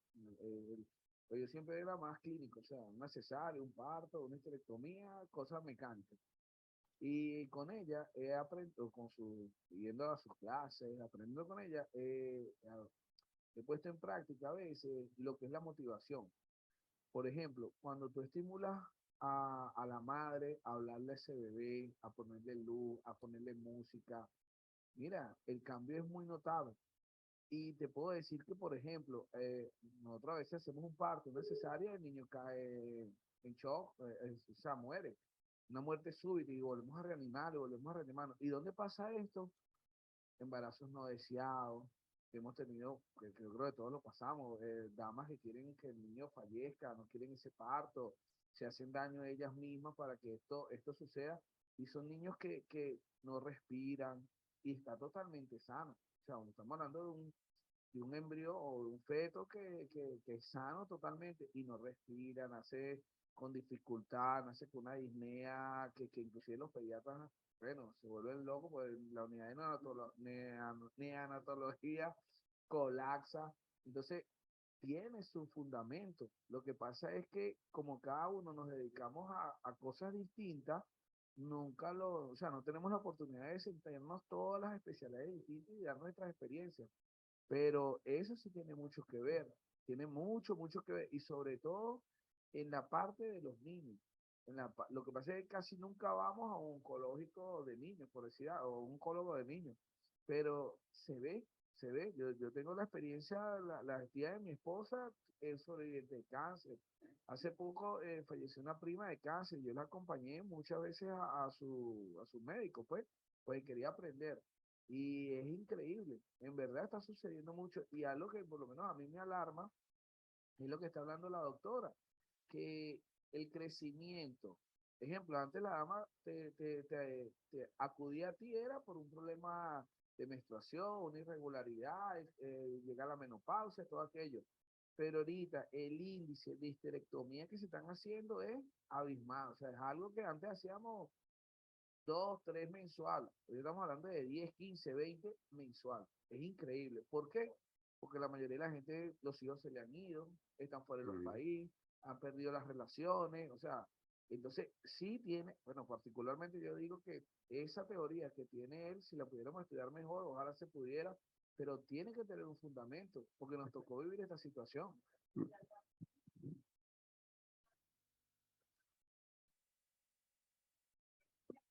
Speaker 4: Yo siempre era más clínico, o sea, una cesárea, un parto, una histerectomía, cosas mecánicas. Y con ella he aprendido, yendo a sus clases, aprendiendo con ella, he puesto en práctica a veces lo que es la motivación. Por ejemplo, cuando tú estimulas a la madre a hablarle a ese bebé, a ponerle luz, a ponerle música, mira, el cambio es muy notable. Y te puedo decir que, por ejemplo, nosotros a veces hacemos un parto necesario, el niño cae en shock, o sea, muere. Una muerte súbita y volvemos a reanimar, y volvemos a reanimar. ¿Y dónde pasa esto? Embarazos no deseados, que hemos tenido, que yo creo que todos lo pasamos, damas que quieren que el niño fallezca, no quieren ese parto, se hacen daño a ellas mismas para que esto suceda, y son niños que no respiran y está totalmente sano. O sea, estamos hablando de un embrión o de un feto que es sano totalmente y no respira, nace con dificultad, nace con una disnea que inclusive los pediatras, bueno, se vuelven locos porque la unidad de neonatología colapsa. Entonces, tiene su fundamento. Lo que pasa es que como cada uno nos dedicamos a cosas distintas, o sea, no tenemos la oportunidad de sentarnos todas las especialidades distintas y dar nuestras experiencias. Pero eso sí tiene mucho que ver, tiene mucho, mucho que ver, y sobre todo en la parte de los niños. Lo que pasa es que casi nunca vamos a un oncológico de niños, por decir, o un oncólogo de niños, pero se ve. Yo tengo la experiencia, la tía de mi esposa es sobreviviente de cáncer. Hace poco falleció una prima de cáncer, yo la acompañé muchas veces a su médico, pues quería aprender. Y es increíble, en verdad está sucediendo mucho y algo que por lo menos a mí me alarma es lo que está hablando la doctora, que el crecimiento, ejemplo, antes la dama te acudía a ti era por un problema de menstruación, una irregularidad, llega a la menopausia, todo aquello. Pero ahorita el índice de histerectomía que se están haciendo es abismal, o sea, es algo que antes hacíamos 2, 3 mensual. Hoy estamos hablando de 10, 15, 20 mensual. Es increíble. ¿Por qué? Porque la mayoría de la gente, los hijos se le han ido, están fuera de los países, han perdido las relaciones, o sea, entonces sí tiene, bueno, particularmente yo digo que esa teoría que tiene él, si la pudiéramos estudiar mejor, ojalá se pudiera, pero tiene que tener un fundamento, porque nos tocó vivir esta situación.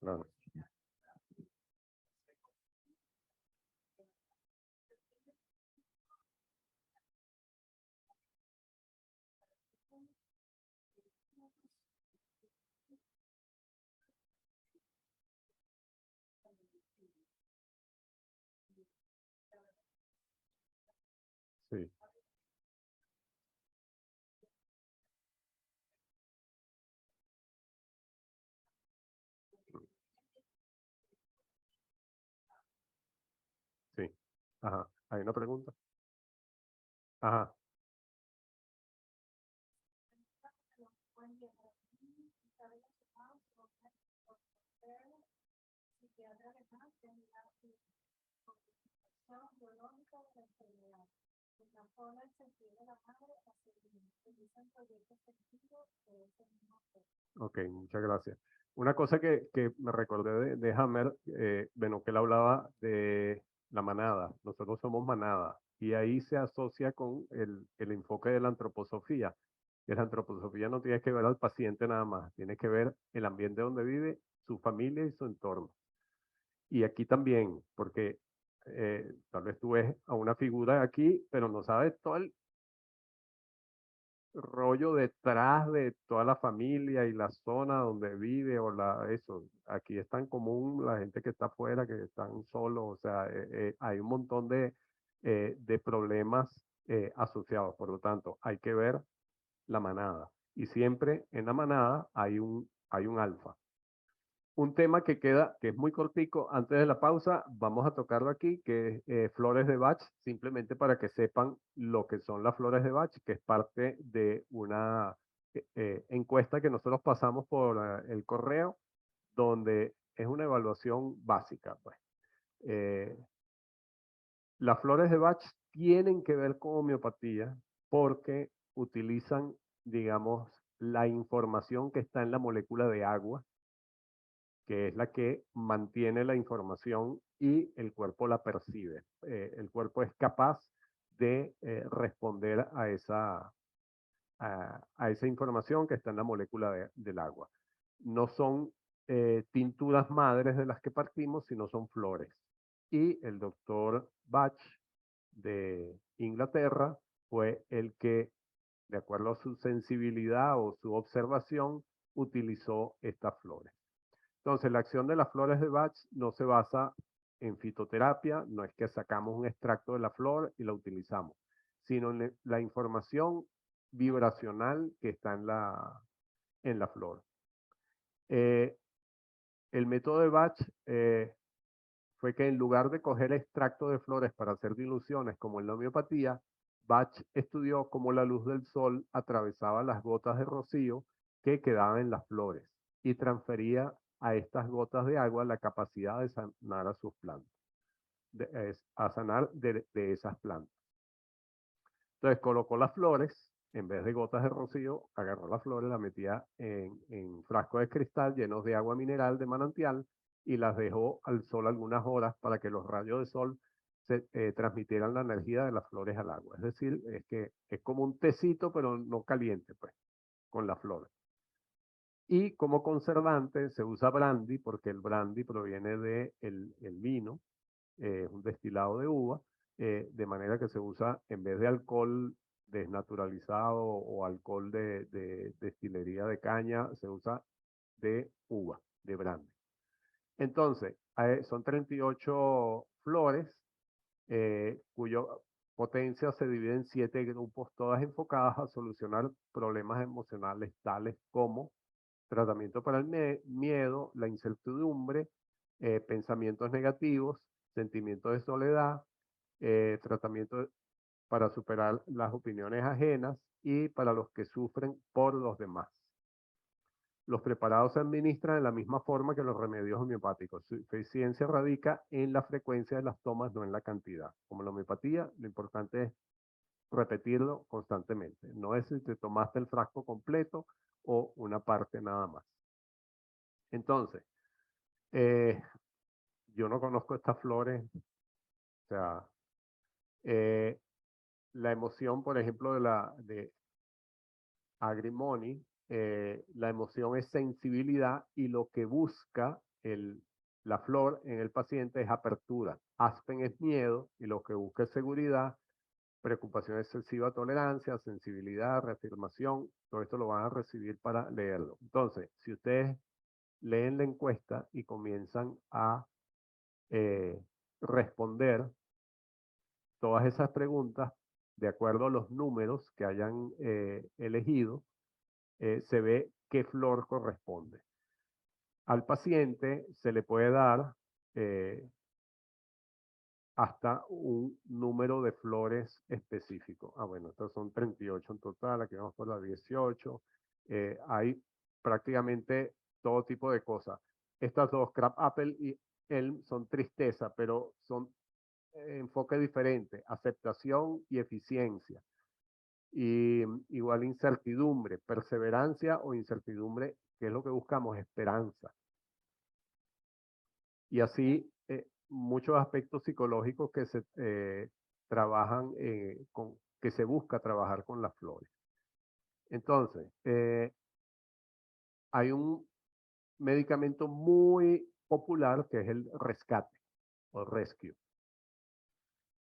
Speaker 1: Claro. Sí, sí. Ajá. ¿Hay una pregunta? Ajá. Ok, muchas gracias. Una cosa que me recordé de Hammer, bueno, que él hablaba de la manada. Nosotros somos manada y ahí se asocia con el enfoque de la antroposofía. Que la antroposofía no tiene que ver al paciente nada más, tiene que ver el ambiente donde vive, su familia y su entorno. Y aquí también, porque tal vez tú ves a una figura aquí, pero no sabes todo el rollo detrás de toda la familia y la zona donde vive o eso. Aquí es tan común la gente que está afuera, que están solos, o sea, hay un montón de problemas asociados. Por lo tanto, hay que ver la manada. Y siempre en la manada hay un alfa. un tema que queda, que es muy cortico, antes de la pausa, vamos a tocarlo aquí, que es flores de Bach, simplemente para que sepan lo que son las flores de Bach, que es parte de una encuesta que nosotros pasamos por el correo, donde es una evaluación básica, pues. Eh, las flores de Bach tienen que ver con homeopatía porque utilizan, digamos, la información que está en la molécula de agua, que es la que mantiene la información y el cuerpo la percibe. El cuerpo es capaz de responder a esa información que está en la molécula del agua. No son tinturas madres de las que partimos, sino son flores. Y el doctor Bach de Inglaterra fue el que, de acuerdo a su sensibilidad o su observación, utilizó estas flores. Entonces, la acción de las flores de Bach no se basa en fitoterapia, no es que sacamos un extracto de la flor y la utilizamos, sino en la información vibracional que está en la flor. El método de Bach fue que en lugar de coger extracto de flores para hacer diluciones como en la homeopatía, Bach estudió cómo la luz del sol atravesaba las gotas de rocío que quedaban en las flores y transfería a estas gotas de agua la capacidad de sanar a sus plantas, a sanar de esas plantas. Entonces colocó las flores, en vez de gotas de rocío, agarró las flores, las metía en frascos de cristal llenos de agua mineral de manantial y las dejó al sol algunas horas para que los rayos de sol transmitieran la energía de las flores al agua. Es decir, es que es como un tecito, pero no caliente, pues, con las flores. Y como conservante se usa brandy, porque el brandy proviene del el vino, un destilado de uva, de manera que se usa en vez de alcohol desnaturalizado o alcohol de destilería de caña, se usa de uva, de brandy. Entonces, son 38 flores, cuya potencia se divide en 7 grupos, todas enfocadas a solucionar problemas emocionales tales como tratamiento para el miedo, la incertidumbre, pensamientos negativos, sentimientos de soledad, tratamiento para superar las opiniones ajenas y para los que sufren por los demás. Los preparados se administran de la misma forma que los remedios homeopáticos. Su eficiencia radica en la frecuencia de las tomas, no en la cantidad. Como la homeopatía, lo importante es repetirlo constantemente. No es si te tomaste el frasco completo o una parte nada más. Entonces, yo no conozco estas flores, o sea, la emoción, por ejemplo, de agrimony, la emoción es sensibilidad y lo que busca la flor en el paciente es apertura. Aspen es miedo y lo que busca es seguridad, preocupación excesiva, tolerancia, sensibilidad, reafirmación. Todo esto lo van a recibir para leerlo. Entonces, si ustedes leen la encuesta y comienzan a responder todas esas preguntas de acuerdo a los números que hayan elegido, se ve qué flor corresponde. Al paciente se le puede dar hasta un número de flores específico. Ah, bueno, estos son 38 en total, aquí vamos por la 18. Hay prácticamente todo tipo de cosas. Estas dos, Crab Apple y Elm, son tristeza, pero son enfoque diferente, aceptación y eficiencia. Y igual incertidumbre, perseverancia o incertidumbre, que es lo que buscamos, esperanza. Y así muchos aspectos psicológicos que se trabajan, que se busca trabajar con las flores. Entonces, hay un medicamento muy popular que es el rescate o rescue,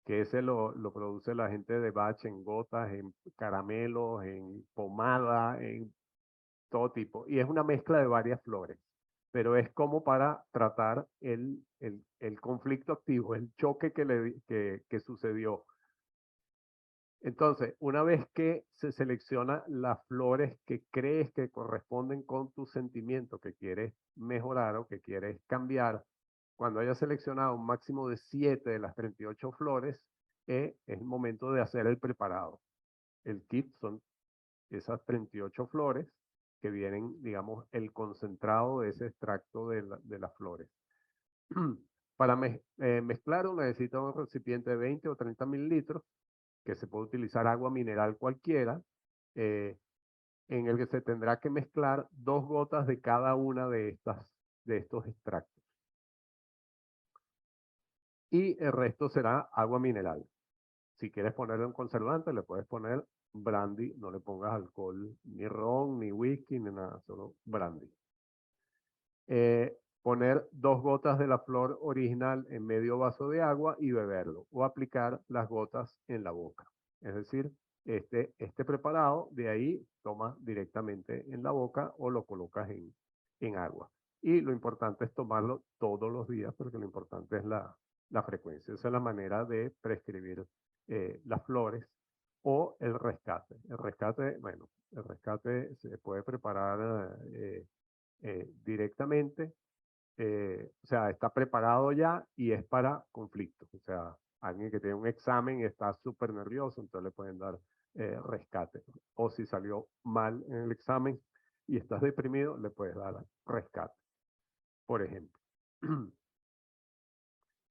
Speaker 1: que ese lo produce la gente de Bach en gotas, en caramelos, en pomada, en todo tipo. Y es una mezcla de varias flores, pero es como para tratar el conflicto activo, el choque que sucedió. Entonces, una vez que se selecciona las flores que crees que corresponden con tu sentimiento, que quieres mejorar o que quieres cambiar, cuando hayas seleccionado un máximo de 7 de las 38 flores, es el momento de hacer el preparado. El kit son esas 38 flores que vienen, digamos, el concentrado de ese extracto de las flores. Para mezclarlo necesita un recipiente de 20 o 30 mililitros, que se puede utilizar agua mineral cualquiera, eh, en el que se tendrá que mezclar 2 gotas de cada una de estos extractos. Y el resto será agua mineral. Si quieres ponerle un conservante, le puedes poner brandy, no le pongas alcohol, ni ron, ni whisky, ni nada, solo brandy. Poner 2 gotas de la flor original en medio vaso de agua y beberlo, o aplicar las gotas en la boca. Es decir, este preparado de ahí toma directamente en la boca o lo colocas en agua. Y lo importante es tomarlo todos los días, porque lo importante es la frecuencia. Esa es la manera de prescribir las flores o el rescate. El rescate, bueno, el rescate se puede preparar directamente, o sea, está preparado ya y es para conflictos. O sea, alguien que tiene un examen y está súper nervioso, entonces le pueden dar rescate. O si salió mal en el examen y estás deprimido, le puedes dar rescate, por ejemplo,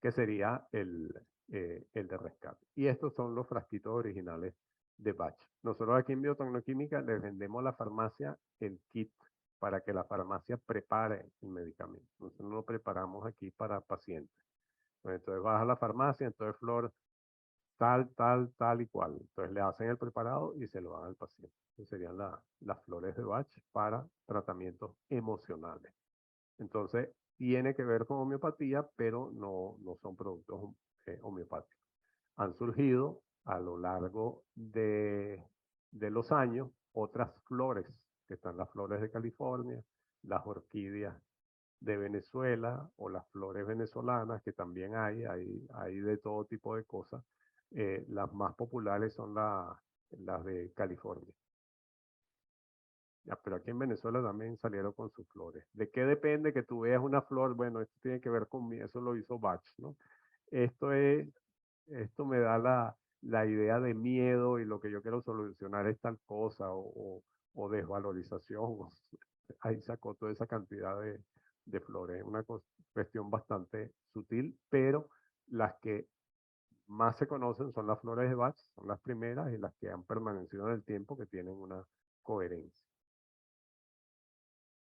Speaker 1: que sería el de rescate. Y estos son los frasquitos originales de Bach. Nosotros aquí en Biotecnoquímica les vendemos a la farmacia el kit para que la farmacia prepare el medicamento. Nosotros no lo preparamos aquí para pacientes. Entonces vas a la farmacia, entonces flor tal, tal, tal y cual. Entonces le hacen el preparado y se lo dan al paciente. Esas serían las flores de Bach para tratamientos emocionales. Entonces, tiene que ver con homeopatía, pero no son productos homeopáticos. Han surgido a lo largo de los años otras flores, que están las flores de California, las orquídeas de Venezuela o las flores venezolanas, que también hay de todo tipo de cosas. Las más populares son las de California. Ya, pero aquí en Venezuela también salieron con sus flores. ¿De qué depende que tú veas una flor? Bueno, esto tiene que ver con eso lo hizo Bach, ¿no? Esto me da la idea de miedo y lo que yo quiero solucionar es tal cosa o desvalorización. Ahí sacó toda esa cantidad de flores. Una cuestión bastante sutil, pero las que más se conocen son las flores de Bach, son las primeras y las que han permanecido en el tiempo, que tienen una coherencia.